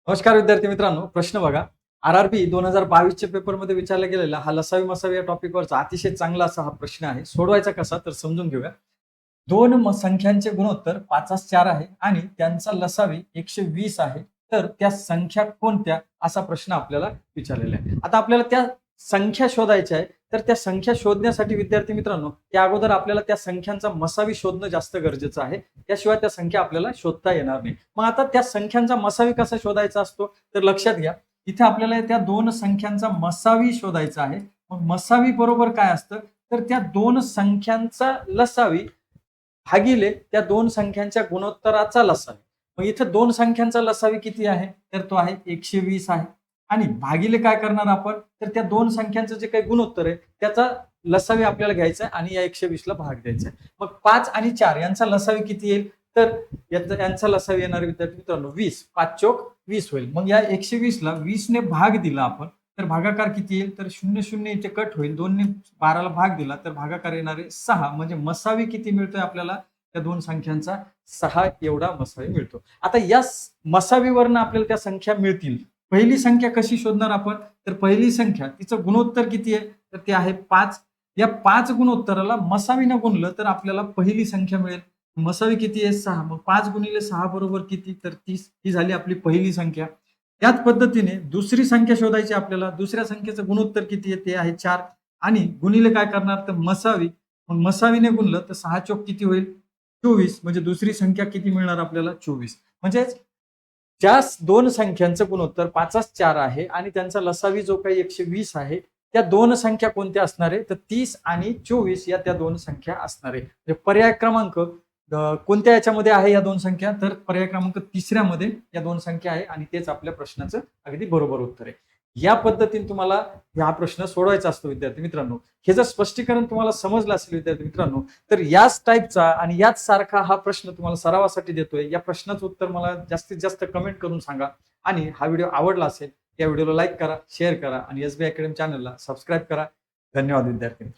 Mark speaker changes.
Speaker 1: नमस्कार विद्यार्थी मित्रांनो, प्रश्न बघा. आर-आर-बी 2022 च्या पेपरमध्ये विचारला गेलेला हा लसावी मसावी या टॉपिकवरचा अतिशय चांगला असा हा प्रश्न आहे. सोडवायचा कसा तर समजून घेऊया. दोन संख्यांचे गुणोत्तर 5/4 आहे आणि त्यांचा लसावी 120 आहे. तर त्या संख्या कोणत्या असा प्रश्न आपल्याला विचारलेला आहे. आता आपल्याला त्या संख्या शोधायच्या आहे. तर त्या संख्या शोधण्यासाठी विद्यार्थी मित्रांनो, त्या अगोदर आपल्याला त्या संख्यांचा मसावी शोधणं जास्त गरजेचं आहे. त्याशिवाय त्या संख्या आपल्याला शोधता येणार नाही. मग आता त्या संख्यांचा मसावी कसा शोधायचा असतो तर लक्षात घ्या. इथे आपल्याला त्या दोन संख्यांचा मसावी शोधायचा आहे. मग मसावी बरोबर काय असतं तर त्या दोन संख्यांचा लसावी भागिले त्या दोन संख्यांच्या गुणोत्तराचा लसावी. मग इथं दोन संख्यांचा लसावी किती आहे तर तो आहे 120 आहे. आणि भागिले काय करणार आपण तर त्या दोन संख्यांचं जे काही गुणोत्तर आहे त्याचा लसावी आपल्याला घ्यायचा आहे आणि या 120 ला भाग द्यायचा आहे. मग 5 आणि 4 यांचा लसावी किती येईल तर यांचा लसावी येणार विद्यार्थी मित्रांनो 20. 5 चोक 20 होईल. मग या 120 ला 20 ने भाग दिला आपण तर भागाकार किती येईल तर 0 इथे कट होईल. 2 ने 12 ला भाग दिला तर भागाकार येणार आहे 6. म्हणजे मसावी किती मिळतोय आपल्याला त्या दोन संख्यांचा 6 एवढा मसावी मिळतो. आता या मसावीवरनं आपल्याला त्या संख्या मिळतील. पहिली संख्या कशी शोधणार आपण तर पहिली संख्या तिचं गुणोत्तर किती आहे तर ते आहे 5. या 5 गुणोत्तराला मसावीनं गुणलं तर आपल्याला पहिली संख्या मिळेल. मसावी किती आहे 6. मग 5 गुणिले 6 बरोबर किती तर 30. ही झाली आपली पहिली संख्या. त्याच पद्धतीने दुसरी संख्या शोधायची आपल्याला. दुसऱ्या संख्येचं गुणोत्तर किती आहे ते आहे 4 आणि गुणिले काय करणार तर मसावी. मग मसावीने गुणलं तर 6 चोक किती होईल 24. म्हणजे दुसरी संख्या किती मिळणार आपल्याला 24. म्हणजे ज्या दोन संख्यांचं गुणोत्तर 5/4 आहे आणि त्यांचा लसावी जो काही 120 आहे त्या दोन संख्या कोणत्या असणार आहे तर 30 आणि 24 या त्या दोन संख्या असणार आहे. म्हणजे पर्याय क्रमांक कोणत्या याच्यामध्ये आहे या दोन संख्या तर पर्याय क्रमांक 3ऱ्या मध्ये या दोन संख्या आहे आणि तेच आपल्या प्रश्नाचं अगदी बरोबर उत्तर आहे. या पद्धतीने तुम्हाला हा प्रश्न सोडवायचा असतो विद्यार्थी मित्रांनो. हे जर स्पष्टीकरण तुम्हाला समजलं असेल विद्यार्थी मित्रांनो तर याच टाईपचा आणि याच सारखा हा प्रश्न तुम्हाला सरावासाठी देतोय. या प्रश्नाचं उत्तर मला जास्तीत जास्त कमेंट करून सांगा आणि हा व्हिडिओ आवडला असेल या व्हिडिओला लाईक करा, शेअर करा आणि SBI अकॅडमी चॅनलला सबस्क्राईब करा. धन्यवाद विद्यार्थी.